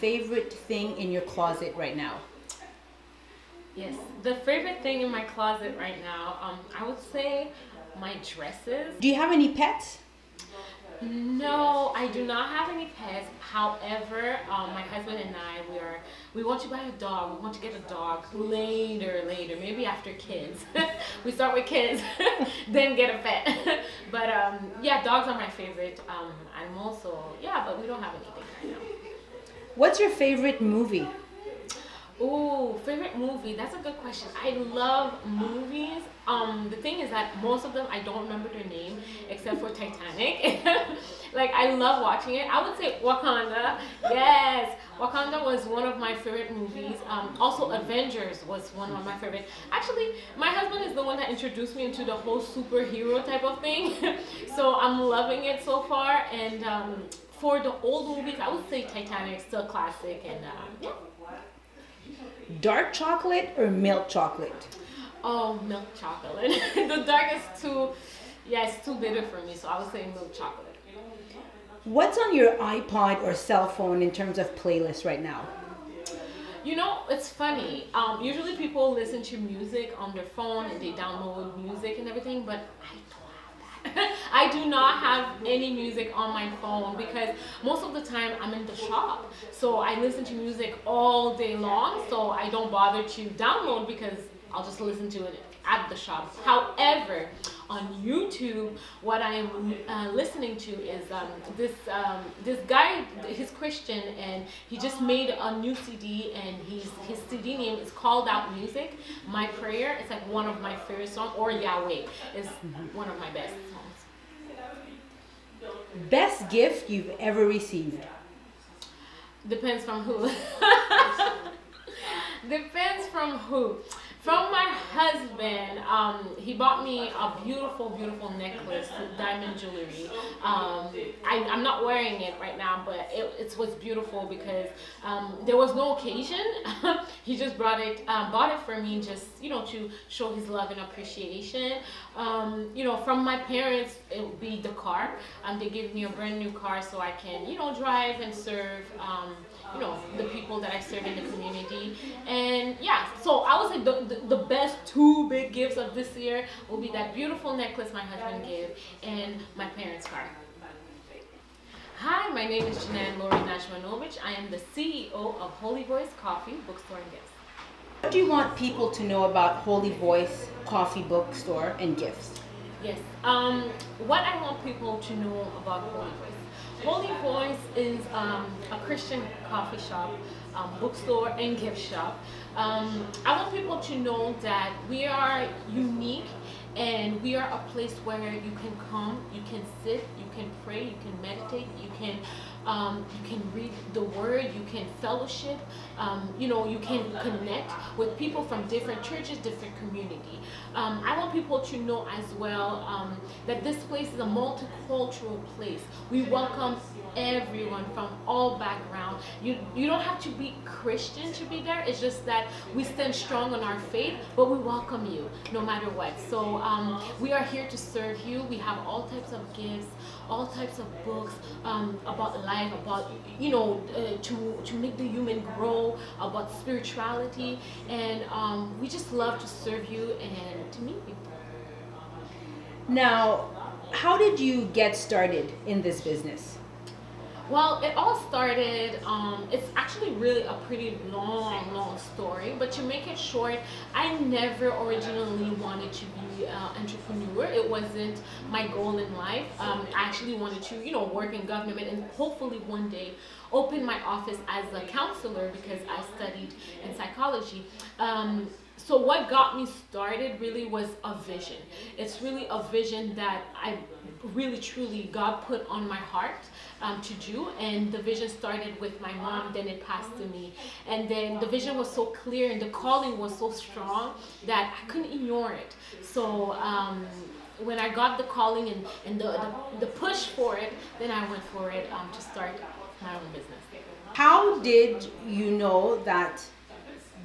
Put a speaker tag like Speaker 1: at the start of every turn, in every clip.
Speaker 1: favorite thing in your closet right now?
Speaker 2: Yes, the favorite thing in my closet right now, I would say my dresses.
Speaker 1: Do you have any pets?
Speaker 2: No, I do not have any pets. However, my husband and we want to buy a dog. We want to get a dog later, maybe after kids. We start with kids, then get a pet. But yeah, dogs are my favorite animal. So yeah, but we don't have anything right now.
Speaker 1: What's your favorite movie?
Speaker 2: Oh, favorite movie? That's a good question. I love movies. The thing is that most of them I don't remember their name except for Titanic. Like I love watching it. I would say Wakanda. Yes, Wakanda was one of my favorite movies. Also Avengers was one of my favorite. Actually, my husband is the one that introduced me into the whole superhero type of thing. So I'm loving it so far. And for the old movies, I would say Titanic still classic and yeah.
Speaker 1: Dark chocolate or milk chocolate?
Speaker 2: Oh, milk chocolate. The dark is it's too bitter for me, so I would say milk chocolate.
Speaker 1: What's on your iPod or cell phone in terms of playlists right now?
Speaker 2: You know, it's funny. Usually people listen to music on their phone and they download music and everything, but I don't have that. I do not have any music on my phone because most of the time I'm in the shop. So I listen to music all day long, so I don't bother to download because I'll just listen to it at the shop. However, on YouTube, what I am listening to is this guy. He's Christian and he just made a new CD and his CD name is Called Out Music. My Prayer. It's like one of my favorite songs, or Yahweh is one of my best songs.
Speaker 1: Best gift you've ever received?
Speaker 2: Depends from who. Depends from who. From my husband, he bought me a beautiful, beautiful necklace, diamond jewelry. I'm not wearing it right now, but it was beautiful because there was no occasion. He just bought it for me, just to show his love and appreciation. From my parents, it would be the car. They gave me a brand new car so I can, drive and serve. The people that I serve in the community. And yeah, so I would say the best two big gifts of this year will be that beautiful necklace my husband gave and my parents' car. Hi, my name is Djenane Najmanovich. I am the CEO of Holy Voice Coffee, Bookstore, and Gifts.
Speaker 1: What do you want people to know about Holy Voice Coffee, Bookstore, and Gifts?
Speaker 2: Yes, what I want people to know about Holy Voice. Holy Voice is a Christian coffee shop, bookstore, and gift shop. I want people to know that we are unique and we are a place where you can come, you can sit, you can pray, you can meditate, you can read the word, you can fellowship, you can connect with people from different churches, different community. I want people to know as well that this place is a multicultural place. We welcome everyone from all backgrounds. You don't have to be Christian to be there. It's just that we stand strong on our faith, but we welcome you no matter what. So we are here to serve you. We have all types of gifts, all types of books about life, about to make the human grow, about spirituality, and we just love to serve you and to meet people.
Speaker 1: Now, how did you get started in this business?
Speaker 2: Well, it all started, it's actually really a pretty long story, but to make it short, I never originally wanted to be an entrepreneur. It wasn't my goal in life. I actually wanted to, work in government and hopefully one day open my office as a counselor because I studied in psychology. So what got me started really was a vision. It's really a vision that I really truly God put on my heart to do, and the vision started with my mom, then it passed to me, and then the vision was so clear and the calling was so strong that I couldn't ignore it. So when I got the calling and the push for it, then I went for it to start my own business.
Speaker 1: How did you know that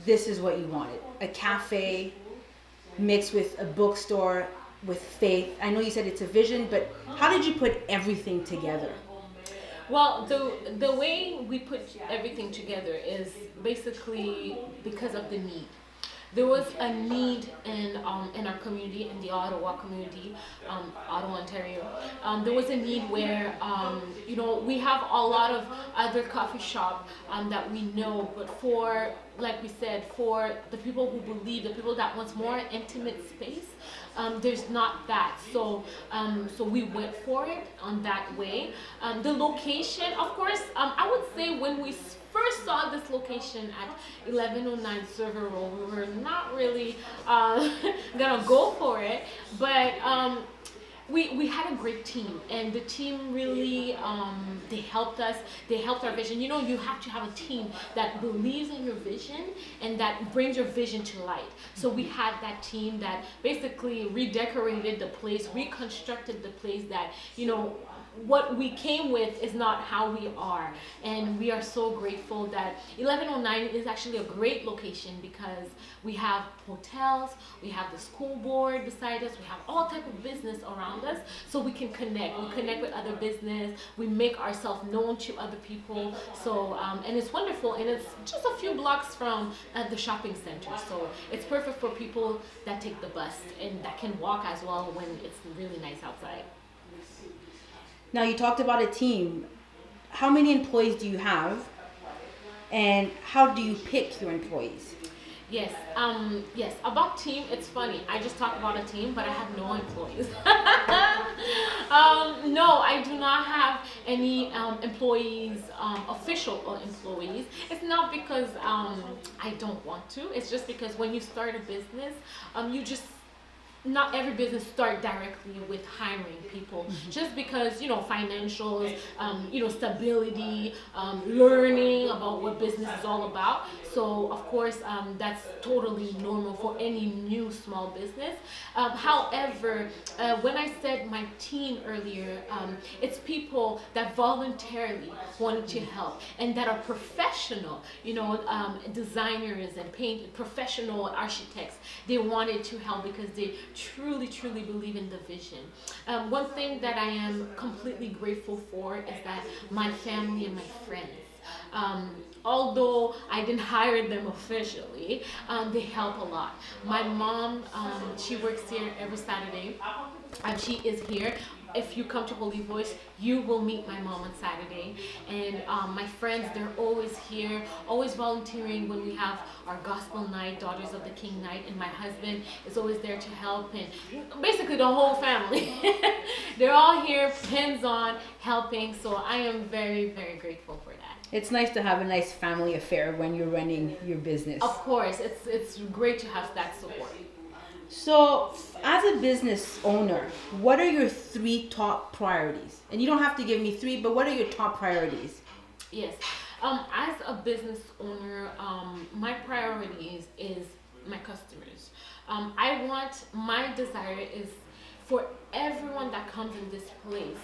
Speaker 1: this is what you wanted? A cafe mixed with a bookstore with faith. I know you said it's a vision, but how did you put everything together?
Speaker 2: Well, the way we put everything together is basically because of the need. There was a need in our community, in the Ottawa community, Ottawa, Ontario. There was a need where we have a lot of other coffee shop that we know, but for, like we said, for the people who believe, the people that wants more intimate space, there's not that. So we went for it on that way. The location, of course, I would say when we first saw this location at 1109 Cyrville, we were not really gonna go for it, but we had a great team, and the team really they helped us. They helped our vision. You have to have a team that believes in your vision and that brings your vision to light. So we had that team that basically redecorated the place, reconstructed the place. That what we came with is not how we are, and we are so grateful that 1109 is actually a great location because we have hotels, we have the school board beside us, we have all type of business around us, so we can connect. We connect with other business, we make ourselves known to other people. So and it's wonderful, and it's just a few blocks from the shopping center, so it's perfect for people that take the bus and that can walk as well when it's really nice outside.
Speaker 1: Now, you talked about a team. How many employees do you have, and how do you pick your employees?
Speaker 2: Yes, yes. About team, it's funny. I just talked about a team, but I have no employees. No, I do not have any employees, official employees. It's not because I don't want to. It's just because when you start a business, you just not every business start directly with hiring people, just because financials, stability, learning about what business is all about. So of course that's totally normal for any new small business. However, when I said my team earlier, it's people that voluntarily wanted to help and that are professional, designers and professional architects. They wanted to help because they truly believe in the vision. One thing that I am completely grateful for is that my family and my friends, although I didn't hire them officially, they help a lot. My mom, she works here every Saturday, and she is here. If you come to Holy Voice, you will meet my mom on Saturday. And my friends, they're always here, always volunteering when we have our gospel night, Daughters of the King night, and my husband is always there to help, and basically the whole family. They're all here, hands-on, helping, so I am very grateful for that.
Speaker 1: It's nice to have a nice family affair when you're running your business.
Speaker 2: Of course, it's great to have that support.
Speaker 1: So, as a business owner, what are your 3 top priorities? And you don't have to give me 3, but what are your top priorities?
Speaker 2: Yes. As a business owner, my priorities is my customers. My desire is for everyone that comes in this place,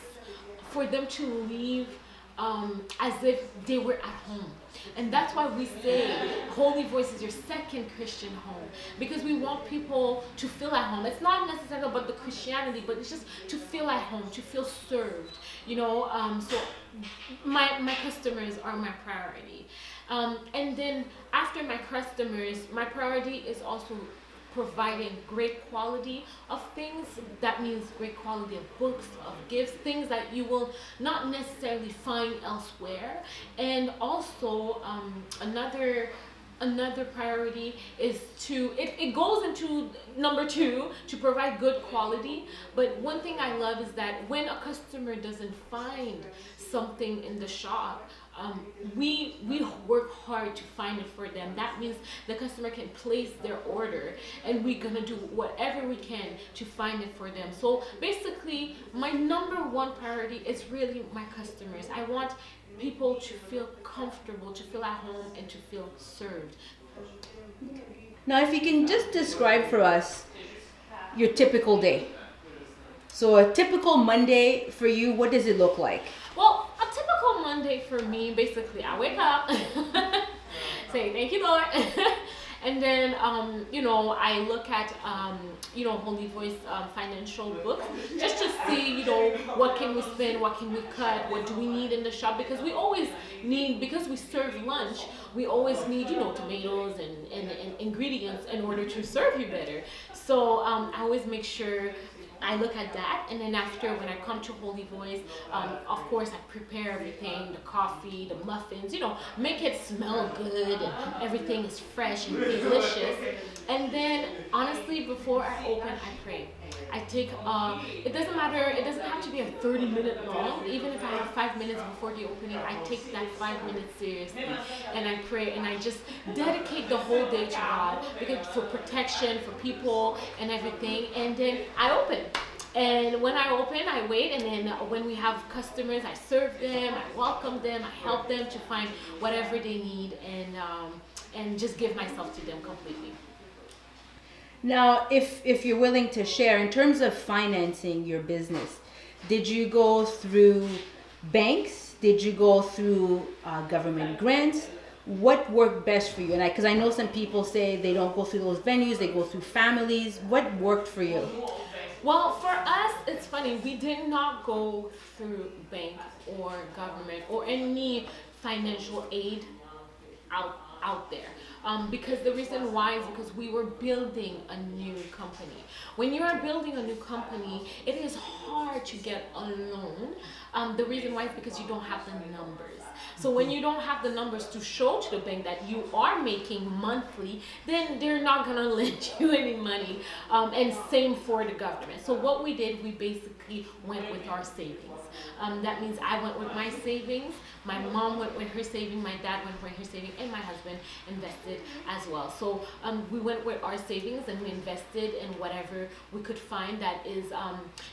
Speaker 2: for them to leave as if they were at home. And that's why we say Holy Voice is your second Christian home, because we want people to feel at home. It's not necessarily about the Christianity, but it's just to feel at home, to feel served. So my customers are my priority. And then after my customers, my priority is also providing great quality of things. That means great quality of books, of gifts, things that you will not necessarily find elsewhere. And also another priority is it goes into number 2, to provide good quality. But one thing I love is that when a customer doesn't find something in the shop, we work hard to find it for them. That means the customer can place their order, and we're gonna do whatever we can to find it for them. So basically, my number 1 priority is really my customers. I want people to feel comfortable, to feel at home, and to feel served.
Speaker 1: Now, if you can just describe for us your typical day. So a typical Monday for you, what does it look like?
Speaker 2: Well, a typical Monday for me, basically, I wake up, say thank you, Lord, And then, you know, I look at, you know, Holy Voice financial books just to see, you know, what can we spend, what can we cut, what do we need in the shop, because we always need, because we serve lunch, we always need, you know, tomatoes and ingredients in order to serve you better. So I always make sure I look at that, and then after, when I come to Holy Voice, of course I prepare everything, the coffee, the muffins, you know, make it smell good and everything is fresh and delicious. And then honestly, before I open, I pray. I take, it doesn't matter, it doesn't have to be a 30-minute long. Even if I have 5 minutes before the opening, I take that 5 minutes seriously. And I pray, and I just dedicate the whole day to God, because for protection, for people and everything. And then I open. And when I open, I wait, and then when we have customers, I serve them, I welcome them, I help them to find whatever they need, and just give myself to them completely.
Speaker 1: Now, if you're willing to share, in terms of financing your business, did you go through banks? Did you go through government grants? What worked best for you? And because I know some people say they don't go through those venues, they go through families. What worked for you?
Speaker 2: Well, for us, it's funny. We did not go through bank or government or any financial aid out there. Because the reason why is because we were building a new company. When you are building a new company, it is hard to get a loan. The reason why is because you don't have the numbers. So when you don't have the numbers to show to the bank that you are making monthly, then they're not gonna lend you any money. And same for the government. So what we did, we basically went with our savings. That means I went with my savings, my mom went with her savings, my dad went with her savings, and my husband invested as well. So we went with our savings, and we invested in whatever we could find that is,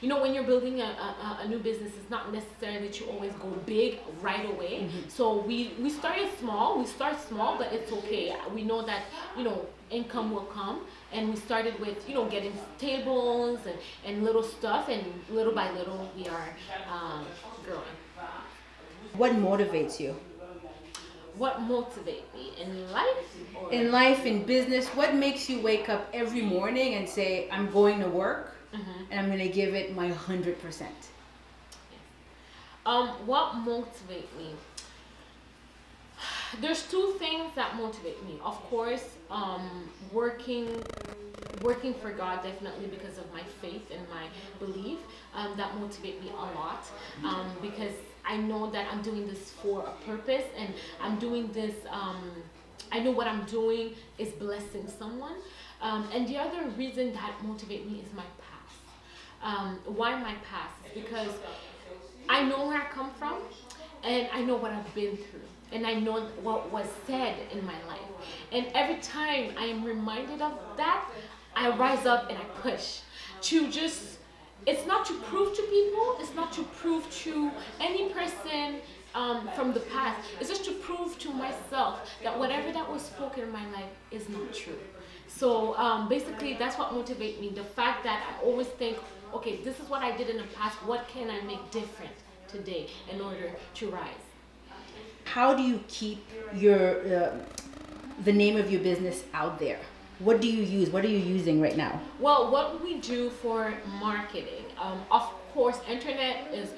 Speaker 2: you know, when you're building a new business, it's not necessarily to always go big right away. Mm-hmm. So we started small, we start small, but it's okay. We know that, you know, income will come, and we started with, you know, getting tables and little stuff, and little by little we are growing.
Speaker 1: What motivates you?
Speaker 2: What motivates me in life?
Speaker 1: In life, in business, what makes you wake up every morning and say, I'm going to work, mm-hmm. and I'm going to give it my 100%?
Speaker 2: What motivates me? There's two things that motivate me. Of course, working for God, definitely, because of my faith and my belief. That motivates me a lot, because I know that I'm doing this for a purpose, and I'm doing this, I know what I'm doing is blessing someone. And the other reason that motivates me is my past. Why my past? Because I know where I come from, and I know what I've been through. And I know what was said in my life. And every time I am reminded of that, I rise up and I push to just, it's not to prove to people, it's not to prove to any person from the past. It's just to prove to myself that whatever that was spoken in my life is not true. So basically, that's what motivates me. The fact that I always think, okay, this is what I did in the past. What can I make different today in order to rise?
Speaker 1: How do you keep your the name of your business out there? What do you use? What are you using right now?
Speaker 2: Well, what we do for marketing, of course, internet is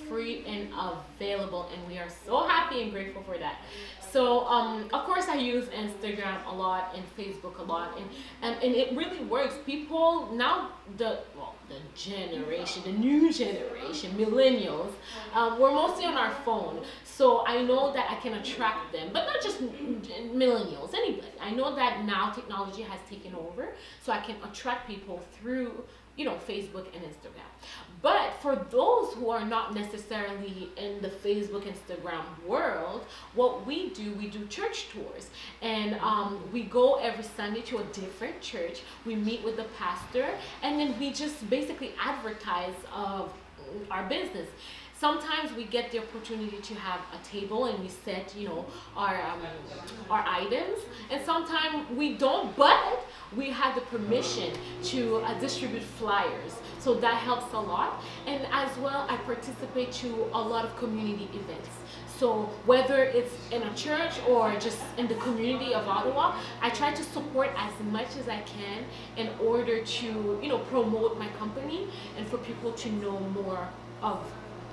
Speaker 2: free and available, and we are so happy and grateful for that. So, of course, I use Instagram a lot and Facebook a lot, and it really works. People now, the new generation, millennials, we're mostly on our phone. So I know that I can attract them, but not just millennials, anybody. I know that now technology has taken over, so I can attract people through, you know, Facebook and Instagram. But for those who are not necessarily in the Facebook, Instagram world, what we do church tours. And we go every Sunday to a different church. We meet with the pastor, and then we just basically advertise our business. Sometimes we get the opportunity to have a table and we set, you know, our items, and sometimes we don't, but we have the permission to distribute flyers, so that helps a lot. And as well, I participate to a lot of community events. So whether it's in a church or just in the community of Ottawa, I try to support as much as I can in order to, promote my company and for people to know more of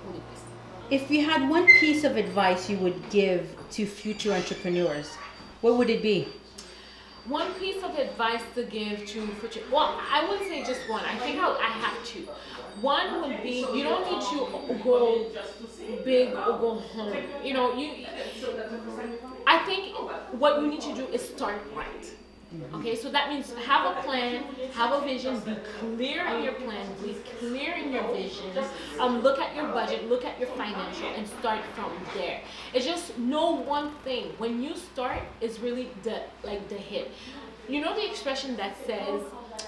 Speaker 2: Holy Voice.
Speaker 1: If you had one piece of advice you would give to future entrepreneurs, what would it be?
Speaker 2: One piece of advice to give to future, well, I wouldn't say just one. I think I have two. One would be, you don't need to go big or go home. I think what you need to do is start right. Okay, so that means have a plan, have a vision, be clear in your plan, be clear in your vision. Look at your budget, look at your financial, and start from there. It's just know one thing. When you start, it's really the hit. You know the expression that says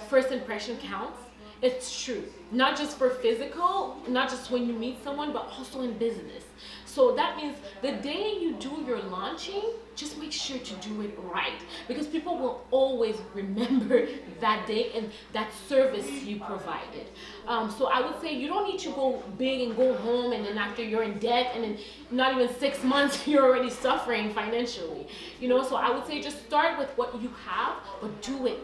Speaker 2: first impression counts? It's true. Not just for physical, not just when you meet someone, but also in business. So that means the day you do your launching, just make sure to do it right, because people will always remember that day and that service you provided. So I would say you don't need to go big and go home, and then after you're in debt, and then not even 6 months you're already suffering financially. So I would say just start with what you have, but do it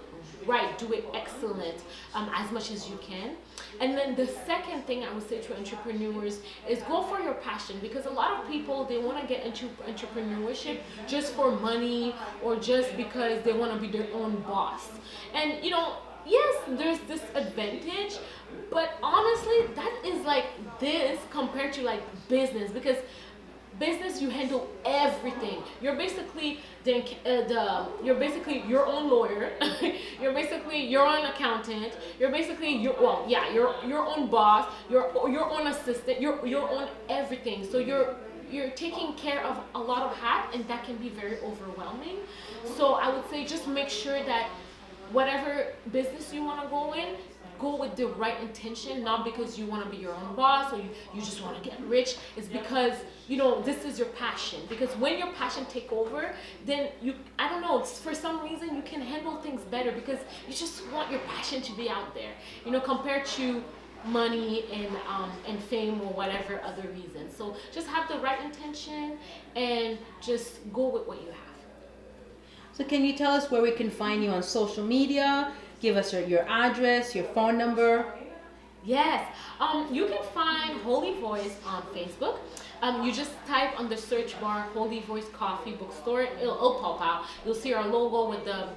Speaker 2: right, do it excellent as much as you can. And then the second thing I would say to entrepreneurs is go for your passion, because a lot of people, they want to get into entrepreneurship just for money or just because they want to be their own boss. And yes, there's this advantage, but honestly, that is like this compared to like business, because business, you handle everything. You're basically you're basically your own lawyer. You're basically your own accountant. You're basically your own boss. Your own assistant. Your own everything. So you're taking care of a lot of hats, and that can be very overwhelming. So I would say just make sure that whatever business you want to go in, go with the right intention, not because you want to be your own boss or you just want to get rich. It's because this is your passion. Because when your passion take over, then for some reason you can handle things better, because you just want your passion to be out there, compared to money and fame or whatever other reason. So just have the right intention and just go with what you have.
Speaker 1: So can you tell us where we can find you on social media? Give us your address, your phone number.
Speaker 2: Yes, you can find Holy Voice on Facebook. You just type on the search bar Holy Voice Coffee Bookstore. It'll pop out. You'll see our logo with the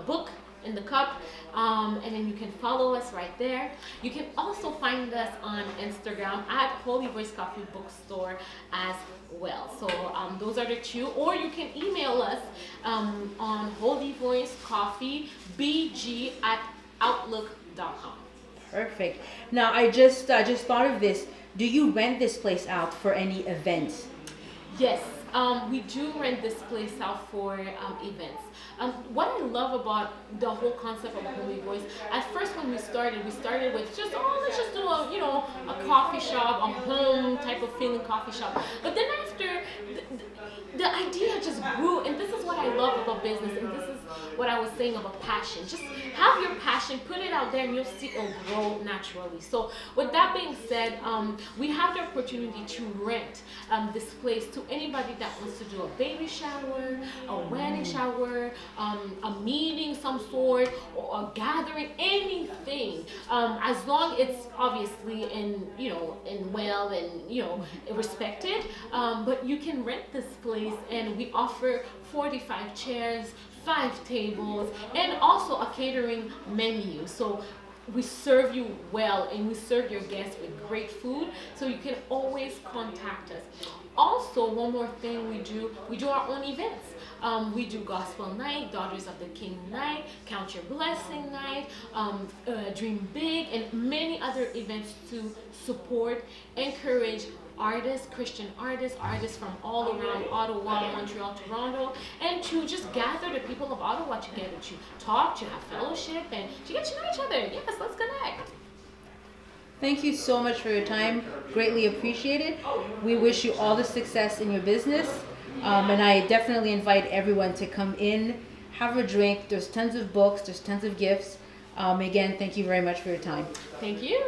Speaker 2: book in the cup, and then you can follow us right there. You can also find us on Instagram at Holy Voice Coffee Bookstore as well. So those are the two. Or you can email us on holyvoicecoffeebg@outlook.com.
Speaker 1: Perfect. Now I just thought of this. Do you rent this place out for any events?
Speaker 2: Yes, we do rent this place out for events. What I love about the whole concept of Holy Voice, at first when we started with just, let's just do a coffee shop, a home type of feeling coffee shop. But then after, the idea just grew, and this is what I love about business, and this is what I was saying about passion. Just have your passion, put it out there, and you'll see it'll grow naturally. So with that being said, we have the opportunity to rent this place to anybody that wants to do a baby shower, a wedding shower, a meeting some sort, or a gathering, anything, as long it's obviously in well and respected. But you can rent this place, and we offer 45 chairs, 5 tables, and also a catering menu. So we serve you well, and we serve your guests with great food, so you can always contact us. Also, one more thing we do our own events. We do Gospel Night, Daughters of the King Night, Count Your Blessing Night, Dream Big, and many other events to support, encourage artists, Christian artists from all around Ottawa, Montreal, Toronto, and to just gather the people of Ottawa together to talk, to have fellowship, and to get to know each other. Yes, let's connect.
Speaker 1: Thank you so much for your time. Greatly appreciated. We wish you all the success in your business. And I definitely invite everyone to come in, have a drink. There's tons of books, there's tons of gifts. Again, thank you very much for your time.
Speaker 2: Thank you.